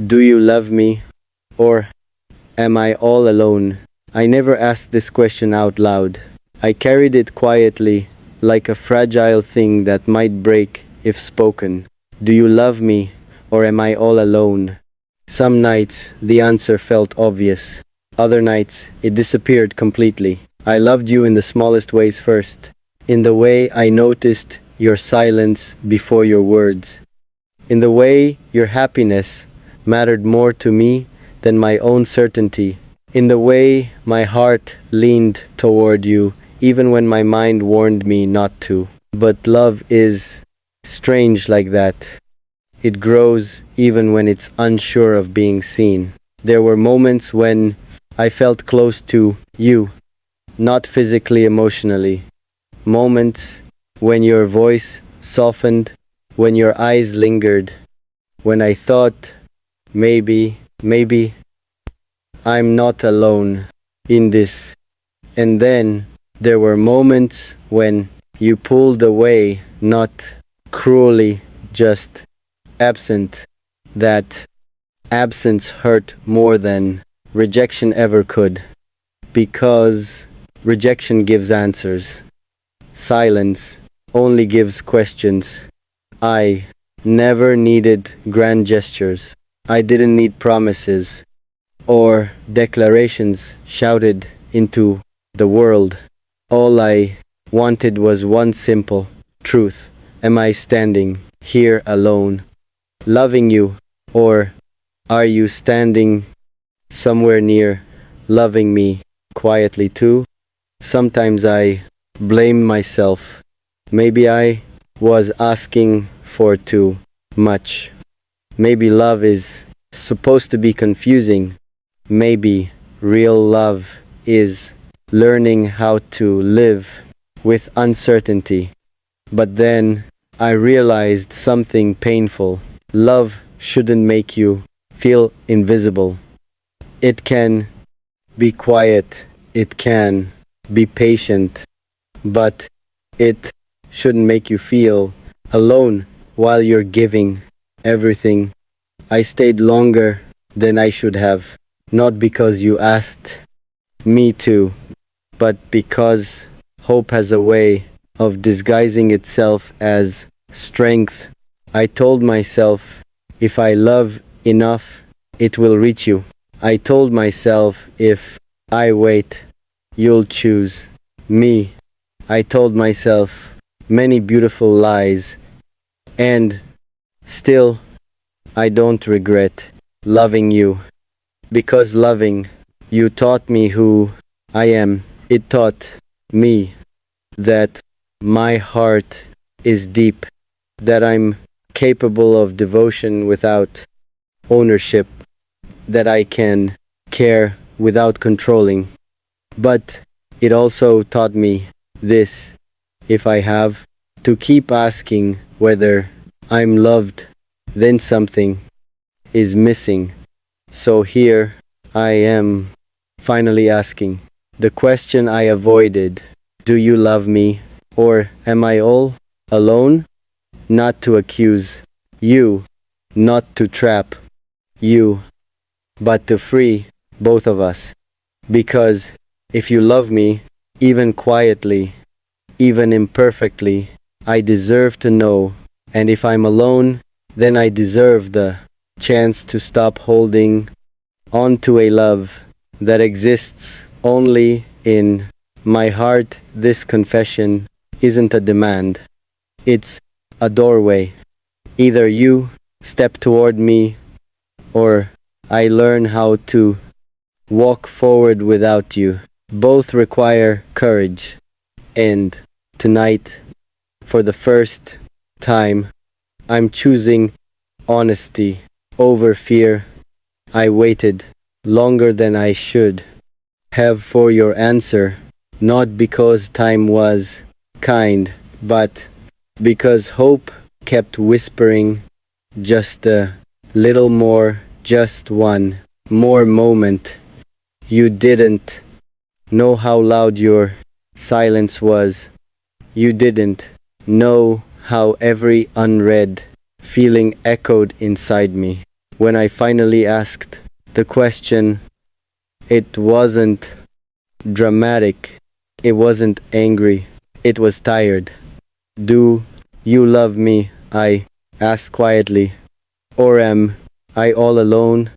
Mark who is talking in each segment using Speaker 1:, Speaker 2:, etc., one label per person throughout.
Speaker 1: Do you love me? Or am I all alone? I never asked this question out loud. I carried it quietly, like a fragile thing that might break if spoken. Do you love me? Or am I all alone? Some nights, the answer felt obvious. Other nights, it disappeared completely. I loved you in the smallest ways first. In the way I noticed your silence before your words. In the way your happiness mattered more to me than my own certainty. In the way my heart leaned toward you even when my mind warned me not to. But love is strange like that. It grows even when it's unsure of being seen. There were moments when I felt close to you, not physically, emotionally. Moments when your voice softened, when your eyes lingered, when I thought, maybe I'm not alone in this. And then there were moments when you pulled away, not cruelly, just absent. That absence hurt more than rejection ever could, because rejection gives answers. Silence only gives questions. I never needed grand gestures. I didn't need promises or declarations shouted into the world. All I wanted was one simple truth. Am I standing here alone, loving you, or are you standing somewhere near, loving me quietly too? Sometimes I blame myself. Maybe I was asking for too much. Maybe love is supposed to be confusing. Maybe real love is learning how to live with uncertainty. But then I realized something painful. Love shouldn't make you feel invisible. It can be quiet, it can be patient, but it shouldn't make you feel alone while you're giving everything. I stayed longer than I should have, not because you asked me to, but because hope has a way of disguising itself as strength. I told myself, if I love enough, it will reach you. I told myself, if I wait, you'll choose me. I told myself many beautiful lies, and still, I don't regret loving you. Because loving you taught me who I am. It taught me that my heart is deep, that I'm capable of devotion without ownership, that I can care without controlling. But it also taught me this: if I have to keep asking whether I'm loved, then something is missing. So here I am, finally asking the question I avoided: do you love me? Or am I all alone? Not to accuse you, not to trap you, but to free both of us. Because if you love me, even quietly, even imperfectly, I deserve to know. And if I'm alone, then I deserve the chance to stop holding on to a love that exists only in my heart. This confession isn't a demand, it's a doorway. Either you step toward me, or I learn how to walk forward without you. Both require courage. And tonight, for the first time, I'm choosing honesty over fear. I waited longer than I should have for your answer, not because time was kind, but because hope kept whispering just a little more, just one more moment. You didn't know how loud your silence was. You didn't know how every unread feeling echoed inside me. When I finally asked the question, it wasn't dramatic, it wasn't angry, it was tired. Do you love me? I asked quietly. Or am I all alone?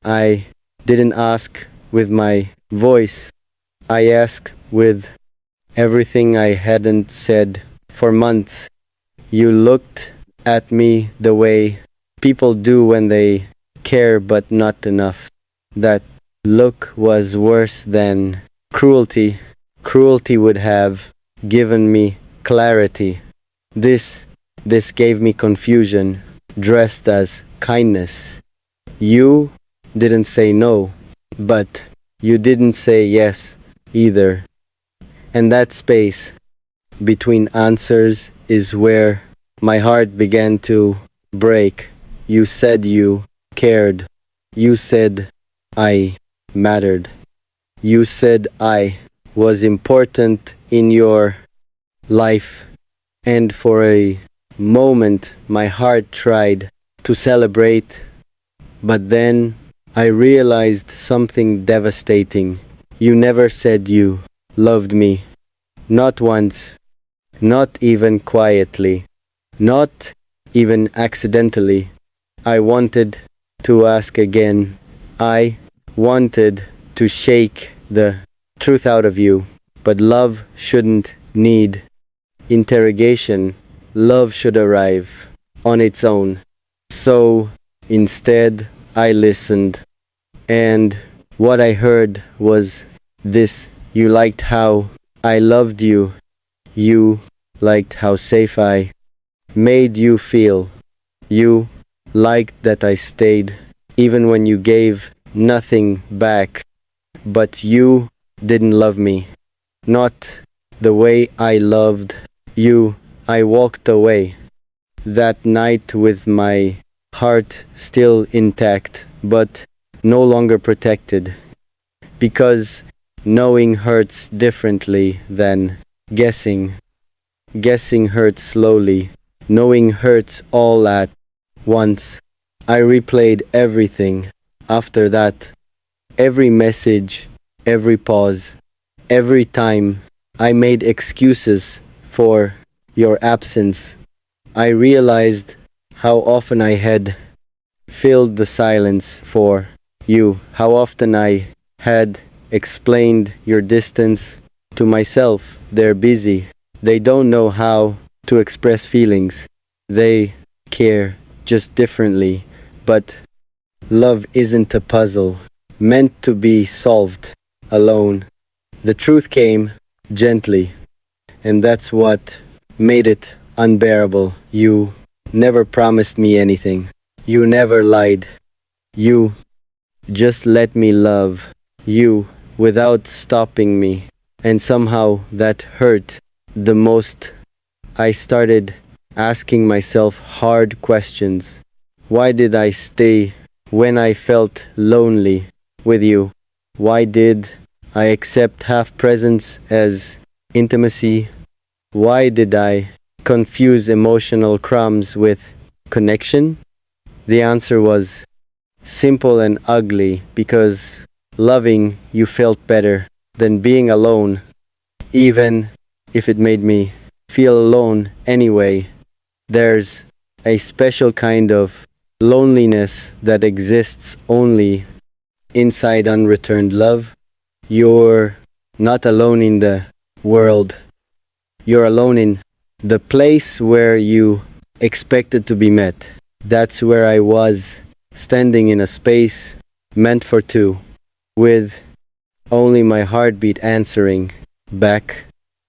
Speaker 1: I didn't ask with my voice. I asked with everything I hadn't said for months. You looked at me the way people do when they care but not enough. That look was worse than cruelty. Cruelty would have given me clarity. This this gave me confusion, dressed as kindness. You didn't say no, but you didn't say yes either. And that space between answers is where my heart began to break. You said you cared. You said I mattered. You said I was important in your life. And for a moment, my heart tried to celebrate, but then I realized something devastating. You never said you loved me. Not once. Not even quietly. Not even accidentally. I wanted to ask again. I wanted to shake the truth out of you. But love shouldn't need interrogation. Love should arrive on its own. So instead, I listened. And what I heard was this: you liked how I loved you. You liked how safe I made you feel. You liked that I stayed even when you gave nothing back. But you didn't love me. Not the way I loved you. I walked away that night with my heart still intact, but no longer protected. Because knowing hurts differently than guessing. Guessing hurts slowly. Knowing hurts all at once. I replayed everything after that. Every message, every pause, every time I made excuses for your absence. I realized how often I had filled the silence for you, how often I had explained your distance to myself. They're busy. They don't know how to express feelings. They care just differently. But love isn't a puzzle meant to be solved alone. The truth came gently, and that's what made it unbearable. You never promised me anything. You never lied. You just let me love you without stopping me. And somehow that hurt the most. I started asking myself hard questions. Why did I stay when I felt lonely with you? Why did I accept half presence as intimacy? Why did I confuse emotional crumbs with connection? The answer was simple and ugly, because loving you felt better than being alone, even if it made me feel alone anyway. There's a special kind of loneliness that exists only inside unreturned love. You're not alone in the world. You're alone in the place where you expected to be met. That's where I was, standing in a space meant for two, with only my heartbeat answering back.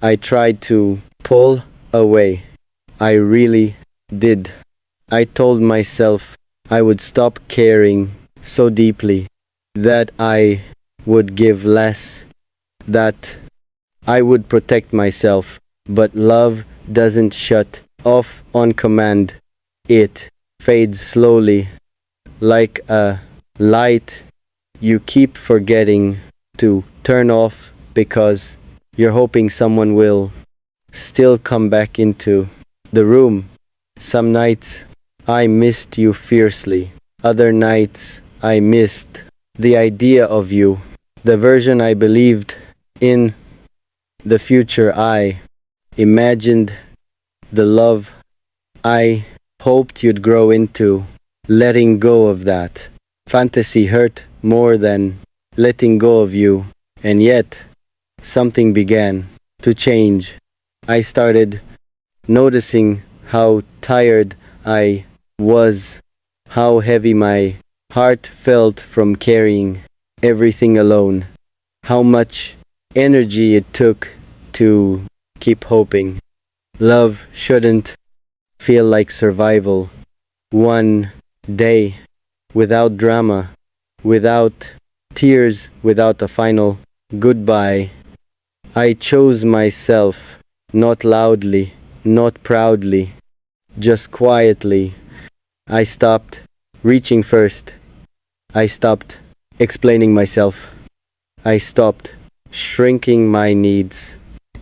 Speaker 1: I tried to pull away. I really did. I told myself I would stop caring so deeply, that I would give less, that I would protect myself. But love doesn't shut off on command. It fades slowly, like a light you keep forgetting to turn off because you're hoping someone will still come back into the room. Some nights I missed you fiercely. Other nights I missed the idea of you, the version I believed in, the future I imagined, the love I hoped you'd grow into. Letting go of that fantasy hurt more than letting go of you, and yet something began to change. I started noticing how tired I was, how heavy my heart felt from carrying everything alone, how much energy it took to keep hoping. Love shouldn't feel like survival. One day, without drama, without tears, without a final goodbye. I chose myself, not loudly, not proudly, just quietly. I stopped reaching first. I stopped explaining myself. I stopped shrinking my needs.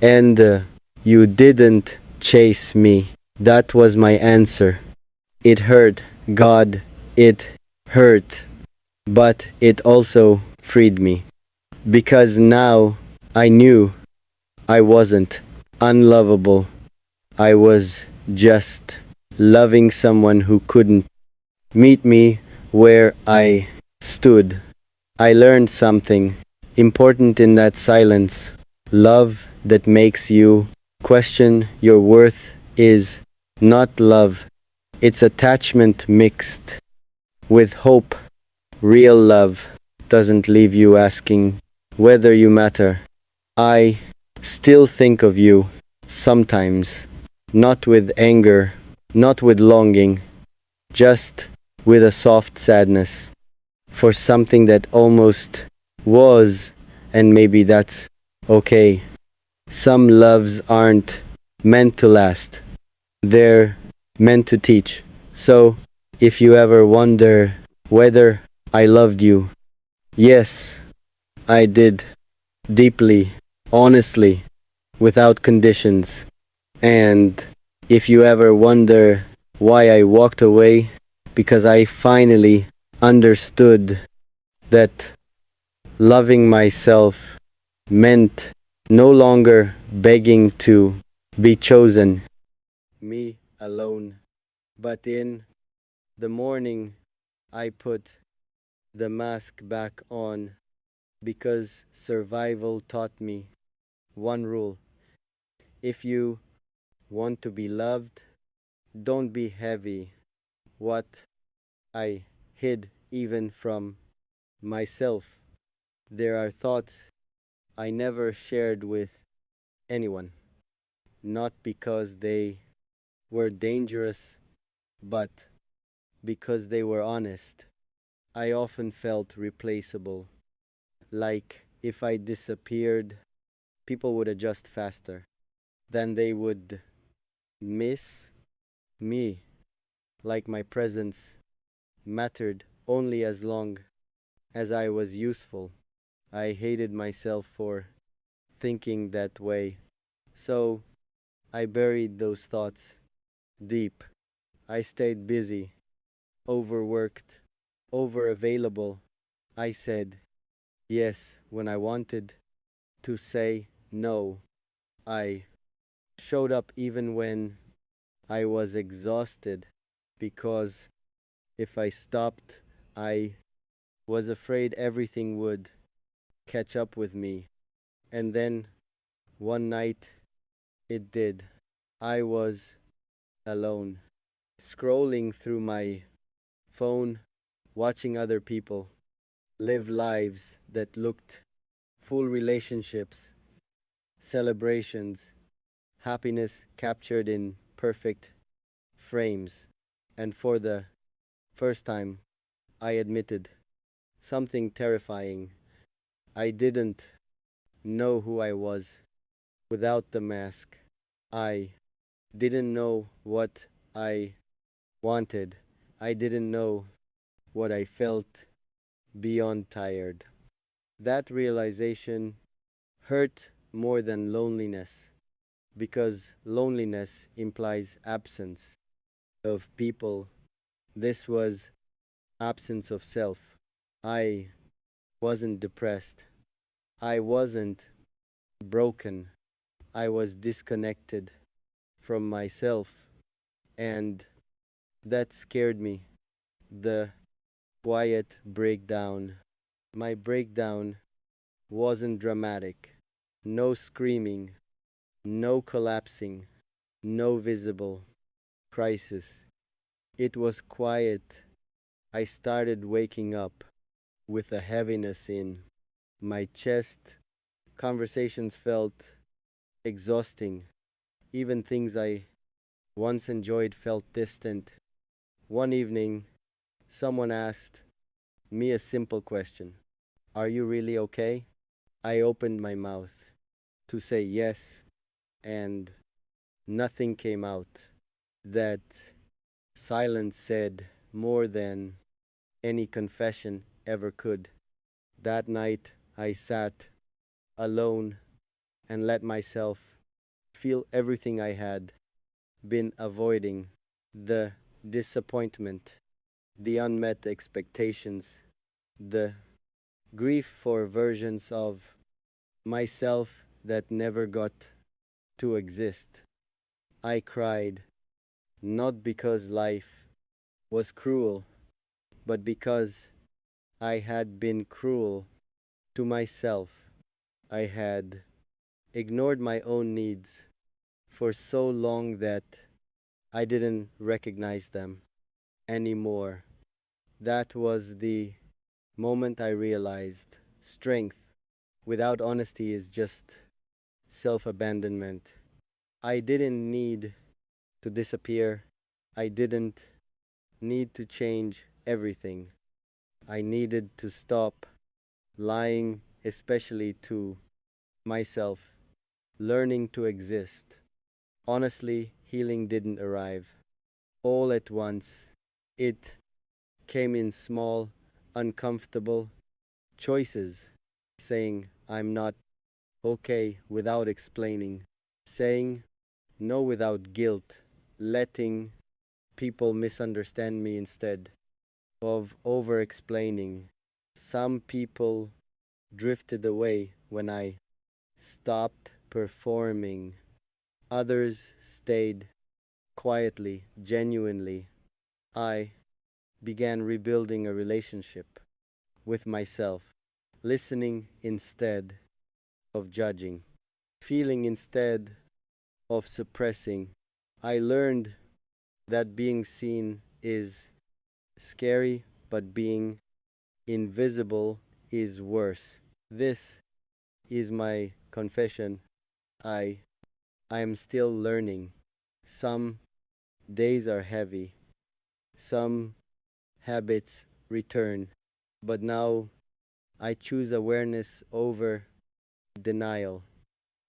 Speaker 1: And you didn't chase me. That was my answer. It hurt, God, it hurt. But it also freed me. Because now I knew I wasn't unlovable. I was just loving someone who couldn't meet me where I stood. I learned something important in that silence. Love that makes you question your worth is not love, it's attachment mixed with hope. Real love doesn't leave you asking whether you matter. I still think of you sometimes, not with anger, not with longing, just with a soft sadness for something that almost was, and maybe that's okay. Some loves aren't meant to last, they're meant to teach. So, if you ever wonder whether I loved you, yes, I did, deeply, honestly, without conditions. And if you ever wonder why I walked away, because I finally understood that loving myself meant no longer begging to be chosen, me alone. But in the morning, I put the mask back on because survival taught me one rule. If you want to be loved, don't be heavy. What I hid even from myself. There are thoughts I never shared with anyone, not because they were dangerous, but because they were honest. I often felt replaceable, like if I disappeared, people would adjust faster. Then they would miss me, like my presence mattered only as long as I was useful. I hated myself for thinking that way. So I buried those thoughts deep. I stayed busy, overworked, overavailable. I said yes when I wanted to say no. I showed up even when I was exhausted because if I stopped, I was afraid everything would catch up with me. And then one night it did. I was alone, scrolling through my phone, watching other people live lives that looked full relationships, celebrations, happiness captured in perfect frames. And for the first time, I admitted something terrifying. I didn't know who I was without the mask. I didn't know what I wanted. I didn't know what I felt beyond tired. That realization hurt more than loneliness because loneliness implies absence of people. This was absence of self. I wasn't depressed. I wasn't broken. I was disconnected from myself, and that scared me. The quiet breakdown. My breakdown wasn't dramatic. No screaming, no collapsing, no visible crisis. It was quiet. I started waking up with a heaviness in my chest. Conversations felt exhausting. Even things I once enjoyed felt distant. One evening, someone asked me a simple question: "Are you really okay?" I opened my mouth to say yes, and nothing came out. That silence said more than any confession ever could. That night, I sat alone and let myself feel everything I had been avoiding: the disappointment, the unmet expectations, the grief for versions of myself that never got to exist. I cried, not because life was cruel, but because I had been cruel to myself. I had ignored my own needs for so long that I didn't recognize them anymore. That was the moment I realized strength without honesty is just self abandonment. I didn't need to disappear. I didn't need to change everything. I needed to stop lying, especially to myself, learning to exist. Honestly, healing didn't arrive all at once. It came in small, uncomfortable choices: saying I'm not okay without explaining, saying no without guilt, letting people misunderstand me instead of over explaining. Some people drifted away when I stopped performing, others stayed quietly, genuinely. I began rebuilding a relationship with myself, listening instead of judging, feeling instead of suppressing. I learned that being seen is scary, but being invisible is worse. This is my confession. I I am still learning. Some days are heavy. Some habits return. But now I choose awareness over denial.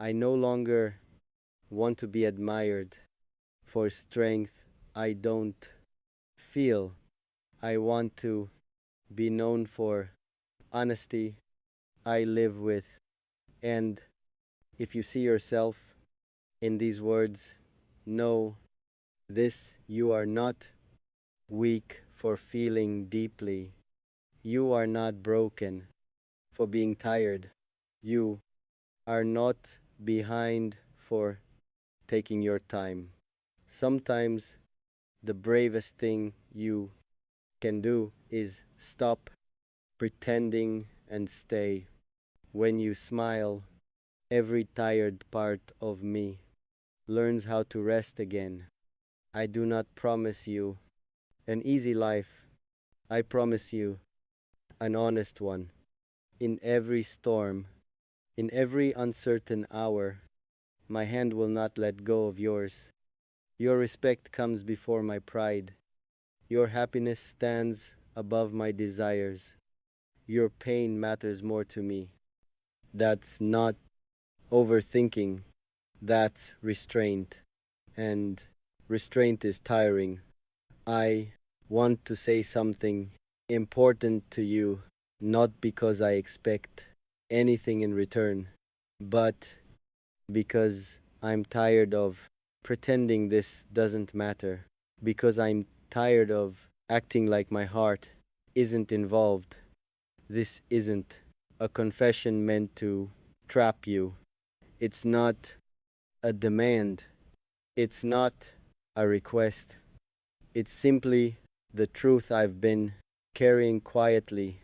Speaker 1: I no longer want to be admired for strength I don't feel. I want to be known for honesty I live with. And if you see yourself in these words, know this: you are not weak for feeling deeply. You are not broken for being tired. You are not behind for taking your time. Sometimes the bravest thing you can do is stop pretending and stay. When you smile, every tired part of me learns how to rest again. I do not promise you an easy life. I promise you an honest one. In every storm, in every uncertain hour, my hand will not let go of yours. Your respect comes before my pride. Your happiness stands above my desires. Your pain matters more to me. That's not overthinking, that's restraint. And restraint is tiring. I want to say something important to you, not because I expect anything in return, but because I'm tired of pretending this doesn't matter, because I'm tired of acting like my heart isn't involved. This isn't a confession meant to trap you. It's not a demand. It's not a request. It's simply the truth I've been carrying quietly.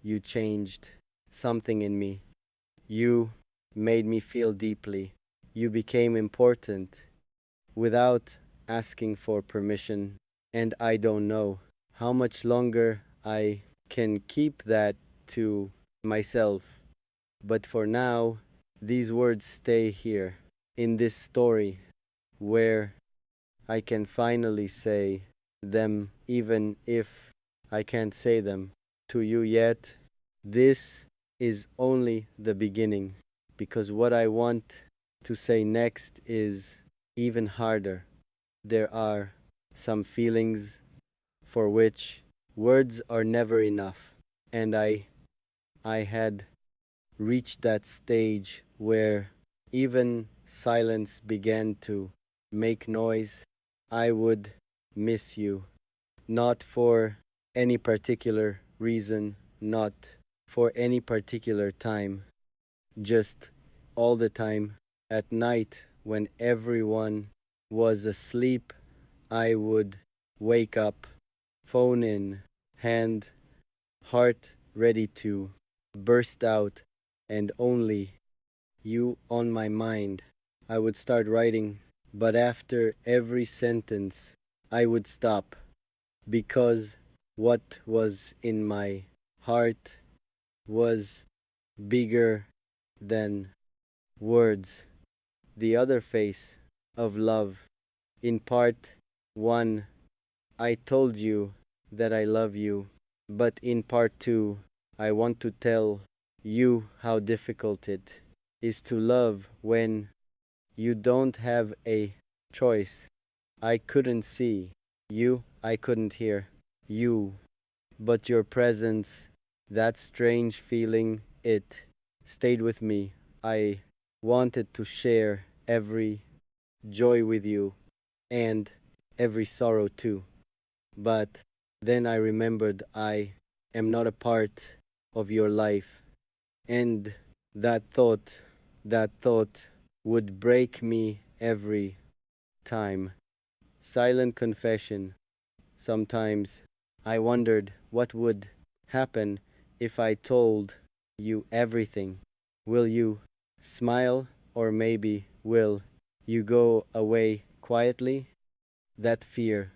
Speaker 1: You changed something in me. You made me feel deeply. You became important without asking for permission. And I don't know how much longer I can keep that to myself. But for now, these words stay here in this story where I can finally say them, even if I can't say them to you yet. This is only the beginning, because what I want to say next is even harder. There are some feelings for which words are never enough, and I had reached that stage where even silence began to make noise. I would miss you, not for any particular reason, not for any particular time, just all the time. At night, when everyone was asleep, I would wake up, phone in hand, heart ready to burst out, and only you on my mind. I would start writing, but after every sentence, I would stop, because what was in my heart was bigger than words. The other face of love. In part 1, I told you that I love you, but in part 2, I want to tell you how difficult it is to love when you don't have a choice. I couldn't see you, I couldn't hear you, but your presence, that strange feeling, it stayed with me. I wanted to share every joy with you and every sorrow too. But then I remembered I am not a part of your life, and that thought would break me every time. Silent confession. Sometimes I wondered what would happen if I told you everything. Will you smile, or maybe will you go away quietly? That fear,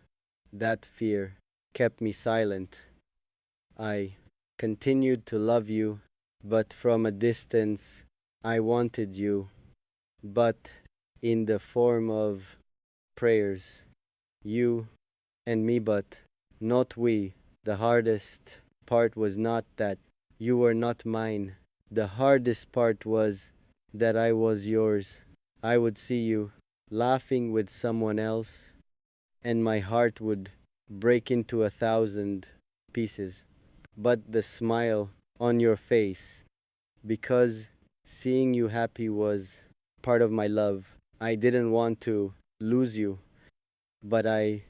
Speaker 1: that fear kept me silent. I continued to love you, but from a distance. I wanted you, but in the form of prayers. You and me, but not we. The hardest part was not that you were not mine. The hardest part was that I was yours. I would see you laughing with someone else, and my heart would break into 1,000 pieces. But the smile on your face, because seeing you happy was part of my love. I didn't want to lose you, but I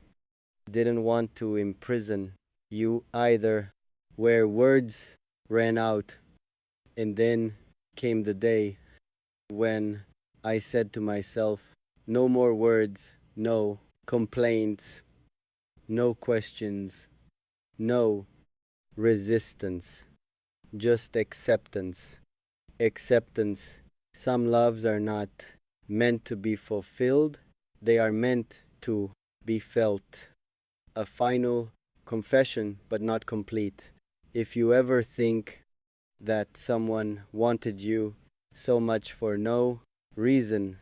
Speaker 1: didn't want to imprison you either, where words ran out. And then came the day when I said to myself, no more words, no complaints, no questions, no resistance, just acceptance. Acceptance. Some loves are not meant to be fulfilled, they are meant to be felt. A final confession, but not complete. If you ever think that someone wanted you so much for no reason,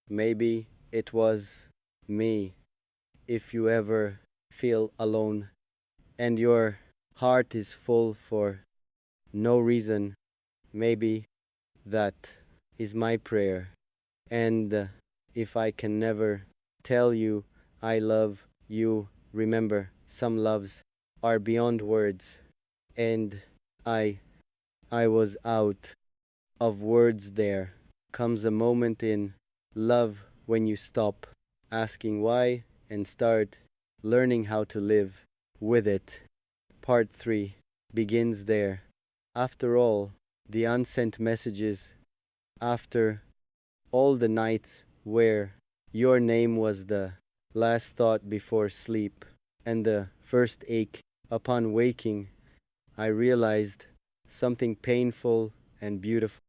Speaker 1: maybe it was me. If you ever feel alone and your heart is full for no reason, maybe that is my prayer. And if I can never tell you I love you, remember, some loves are beyond words. And I I was out of words. There comes a moment in love when you stop asking why and start learning how to live with it. Part 3. begins there. After all the unsent messages, after all the nights where your name was the last thought before sleep and the first ache upon waking, I realized something painful and beautiful.